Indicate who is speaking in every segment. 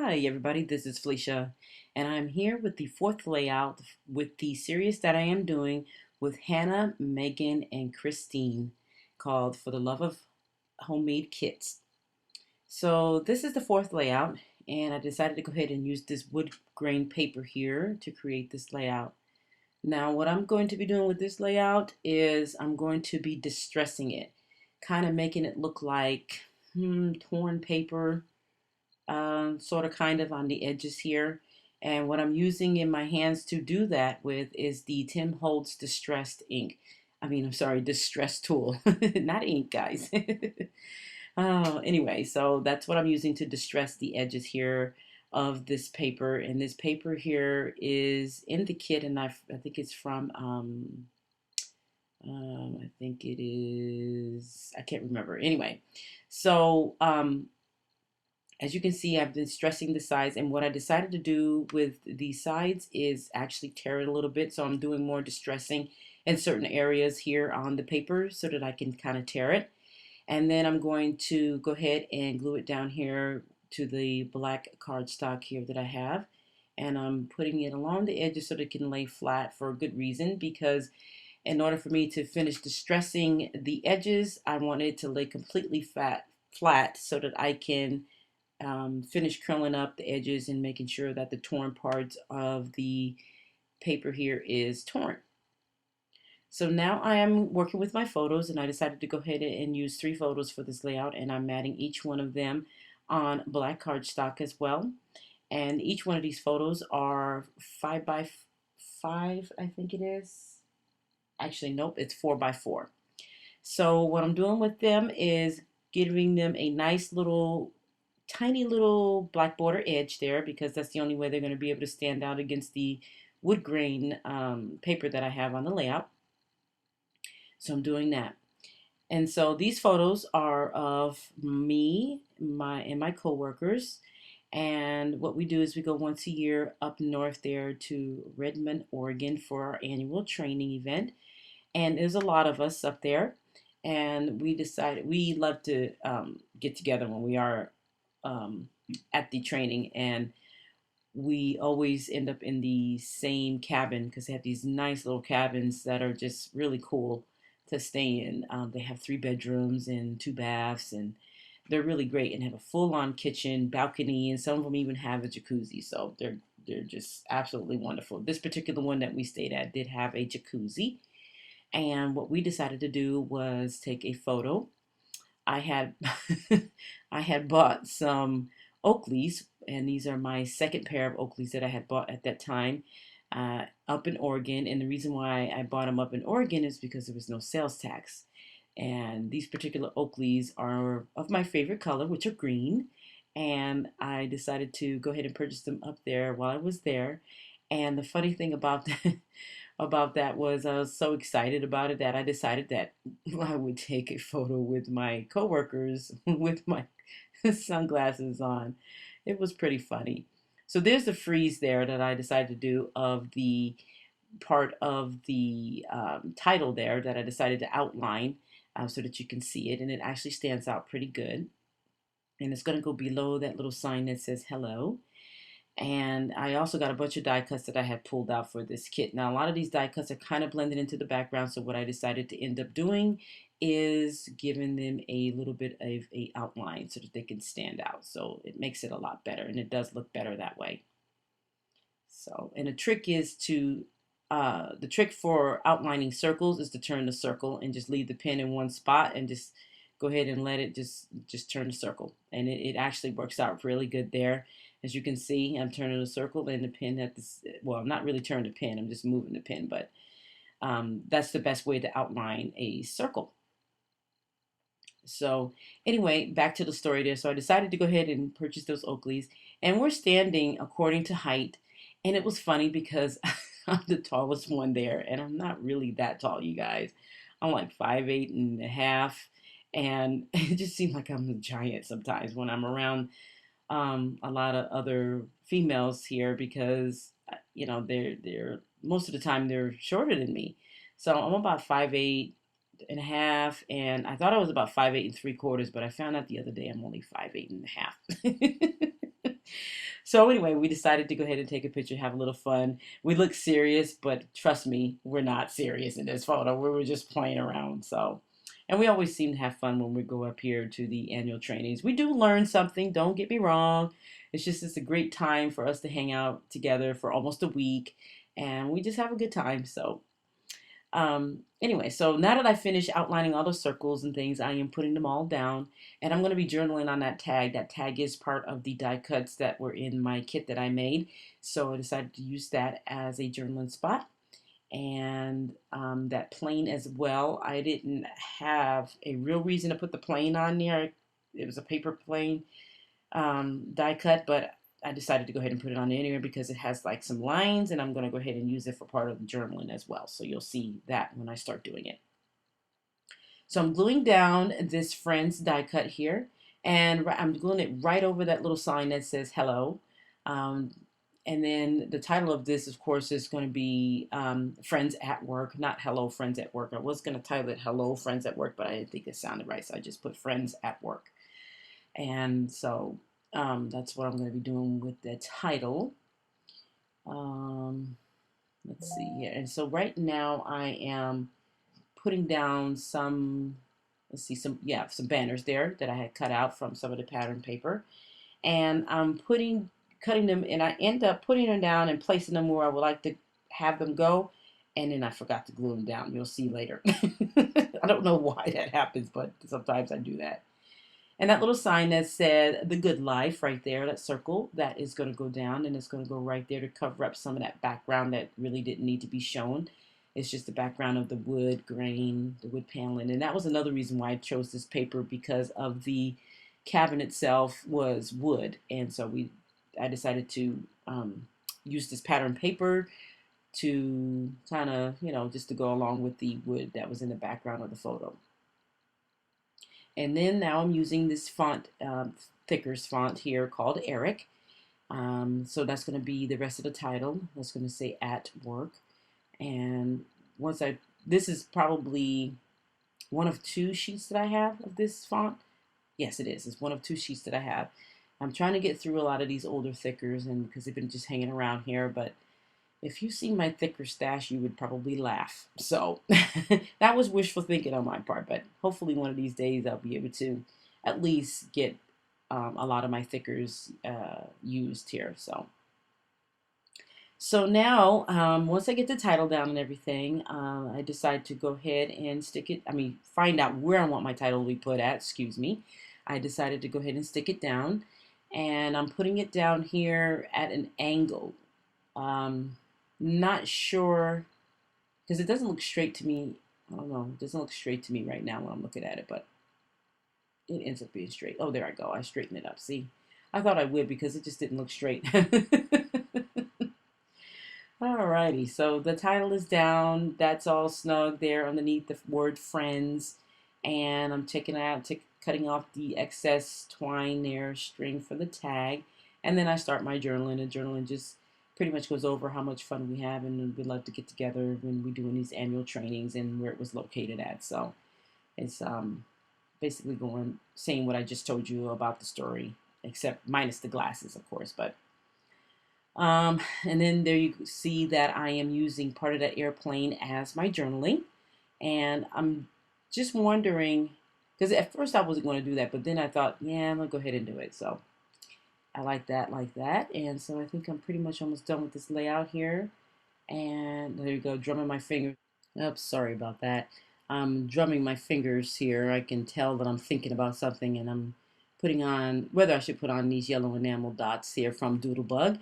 Speaker 1: Hi, everybody. This is Felicia, and I'm here with the fourth layout with the series that I am doing with Hannah, Megan, and Christine called For the Love of Homemade Kits. So, this is the fourth layout, and I decided to go ahead and use this wood grain paper here to create this layout. Now, what I'm going to be doing with this layout is I'm going to be distressing it, kind of making it look like torn paper, sort of kind of on the edges here. And what I'm using in my hands to do that with is the Tim Holtz Distressed ink. I'm sorry, Distress tool, not ink, guys. Anyway, so that's what I'm using to distress the edges here of this paper. And this paper here is in the kit, and I think it's from, I think it is, I can't remember. Anyway, so as you can see, I've been stressing the sides, and what I decided to do with the sides is actually tear it a little bit. So I'm doing more distressing in certain areas here on the paper so that I can kind of tear it. And then I'm going to go ahead and glue it down here to the black cardstock here that I have. And I'm putting it along the edges so that it can lay flat for a good reason, because in order for me to finish distressing the edges, I want it to lay completely flat so that I can finish curling up the edges and making sure that the torn parts of the paper here is torn. So now I am working with my photos, and I decided to go ahead and use 3 photos for this layout, and I'm adding each one of them on black cardstock as well. And each one of these photos are 5 by 5, I think it is. Actually, nope, it's 4 by 4. So what I'm doing with them is giving them a nice little tiny little black border edge there, because that's the only way they're going to be able to stand out against the wood grain paper that I have on the layout. So I'm doing that. And so these photos are of me, my coworkers. And what we do is we go once a year up north there to Redmond, Oregon for our annual training event. And there's a lot of us up there. And we decided we love to get together when we are um, at the training, and we always end up in the same cabin because they have these nice little cabins that are just really cool to stay in. They have 3 bedrooms and 2 baths, and they're really great and have a full-on kitchen, balcony, and some of them even have a jacuzzi. So they're just absolutely wonderful. This particular one that we stayed at did have a jacuzzi, and what we decided to do was take a photo. I had I had bought some Oakleys, and these are my second pair of Oakleys that I had bought at that time up in Oregon. And the reason why I bought them up in Oregon is because there was no sales tax. And these particular Oakleys are of my favorite color, which are green. And I decided to go ahead and purchase them up there while I was there. And the funny thing about that was I was so excited about it that I decided that I would take a photo with my coworkers with my sunglasses on. It was pretty funny. So there's the freeze there that I decided to do of the part of the title there that I decided to outline so that you can see it, and it actually stands out pretty good. And it's going to go below that little sign that says hello. And I also got a bunch of die cuts that I had pulled out for this kit. Now, a lot of these die cuts are kind of blended into the background, so what I decided to end up doing is giving them a little bit of a outline so that they can stand out. So it makes it a lot better, and it does look better that way. So, and the trick for outlining circles is to turn the circle and just leave the pen in one spot and just go ahead and let it just turn the circle. And it actually works out really good there. As you can see, I'm turning the circle and the pen at this, well, I'm not really turning the pen, I'm just moving the pen, but that's the best way to outline a circle. So anyway, back to the story there. So I decided to go ahead and purchase those Oakleys, and we're standing according to height. And it was funny because I'm the tallest one there, and I'm not really that tall, you guys. I'm like 5'8.5", and it just seems like I'm a giant sometimes when I'm around a lot of other females here, because they're most of the time they're shorter than me. So I'm about 5'8.5", and I thought I was about 5'8 3/4", but I found out the other day I'm only 5'8.5". So anyway, we decided to go ahead and take a picture, have a little fun. We look serious, but trust me, we're not serious in this photo. We were just playing around. So, and we always seem to have fun when we go up here to the annual trainings. We do learn something, don't get me wrong. It's a great time for us to hang out together for almost a week, and we just have a good time. So anyway, so now that I finished outlining all the circles and things, I am putting them all down, and I'm going to be journaling on that tag. That tag is part of the die cuts that were in my kit that I made, so I decided to use that as a journaling spot. And that plane as well. I didn't have a real reason to put the plane on there. It was a paper plane die cut, but I decided to go ahead and put it on anyway because it has like some lines, and I'm going to go ahead and use it for part of the journaling as well. So you'll see that when I start doing it. So I'm gluing down this Friends die cut here, and I'm gluing it right over that little sign that says hello. Um, and then the title of this, of course, is going to be Friends at Work, not Hello Friends at Work. I was going to title it Hello Friends at Work, but I didn't think it sounded right, so I just put Friends at Work. And so that's what I'm going to be doing with the title. Let's see here. And so right now I am putting down some, let's see, some banners there that I had cut out from some of the pattern paper. And I'm cutting them, and I end up putting them down and placing them where I would like to have them go. And then I forgot to glue them down. You'll see later. I don't know why that happens, but sometimes I do that. And that little sign that said The Good Life right there, that circle, that is going to go down, and it's going to go right there to cover up some of that background that really didn't need to be shown. It's just the background of the wood grain, the wood paneling. And that was another reason why I chose this paper, because of the cabin itself was wood. And so I decided to use this pattern paper to kind of, just to go along with the wood that was in the background of the photo. And then now I'm using this font, Thickers font here called Eric. So that's going to be the rest of the title. That's going to say at work. And this is probably one of two sheets that I have of this font. Yes, it is. It's one of two sheets that I have. I'm trying to get through a lot of these older thickers, and because they've been just hanging around here, but if you see my thicker stash, you would probably laugh. So that was wishful thinking on my part, but hopefully one of these days I'll be able to at least get a lot of my thickers used here. So now, once I get the title down and everything, I decide to go ahead and find out where I want my title to be put at, excuse me. I decided to go ahead and stick it down, and I'm putting it down here at an angle. Not sure, because it doesn't look straight to me. I don't know. It doesn't look straight to me right now when I'm looking at it, but it ends up being straight. Oh, there I go. I straightened it up. See, I thought I would because it just didn't look straight. Alrighty, so the title is down. That's all snug there underneath the word friends. And I'm cutting off the excess twine there, string for the tag. And then I start my journaling. And journaling just pretty much goes over how much fun we have and we love to get together when we're doing these annual trainings and where it was located at. So it's basically saying what I just told you about the story, except minus the glasses, of course. But and then there you see that I am using part of that airplane as my journaling. And I'm just wondering, because at first I wasn't going to do that, but then I thought, yeah, I'm going to go ahead and do it. So I like that. And so I think I'm pretty much almost done with this layout here. And there you go, drumming my fingers. Oops, sorry about that. I'm drumming my fingers here. I can tell that I'm thinking about something, and I'm putting on, whether I should put on these yellow enamel dots here from Doodlebug.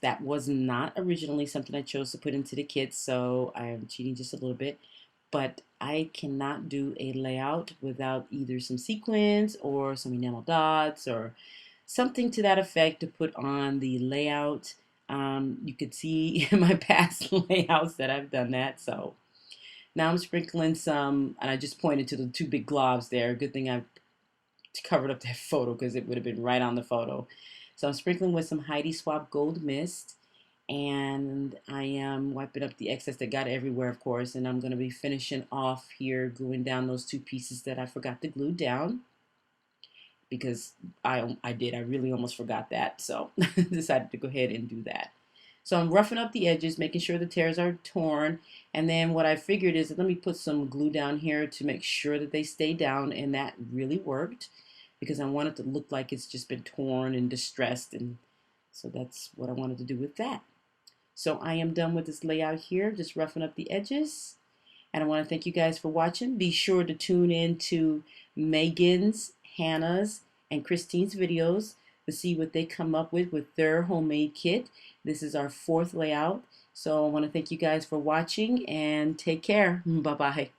Speaker 1: That was not originally something I chose to put into the kit, so I am cheating just a little bit. But I cannot do a layout without either some sequins or some enamel dots or something to that effect to put on the layout. You could see in my past layouts that I've done that. So now I'm sprinkling some, and I just pointed to the two big globs there. Good thing I covered up that photo because it would have been right on the photo. So I'm sprinkling with some Heidi Swapp Gold Mist, and I am wiping up the excess that got everywhere, of course, and I'm going to be finishing off here, gluing down those two pieces that I forgot to glue down. because I really almost forgot that. So decided to go ahead and do that. So I'm roughing up the edges, making sure the tears are torn. And then what I figured is that let me put some glue down here to make sure that they stay down. And that really worked because I want it to look like it's just been torn and distressed. And so that's what I wanted to do with that. So I am done with this layout here, just roughing up the edges. And I want to thank you guys for watching. Be sure to tune in to Megan's, Hannah's, and Christine's videos to see what they come up with their homemade kit. This is our fourth layout. So I want to thank you guys for watching and take care. Bye-bye.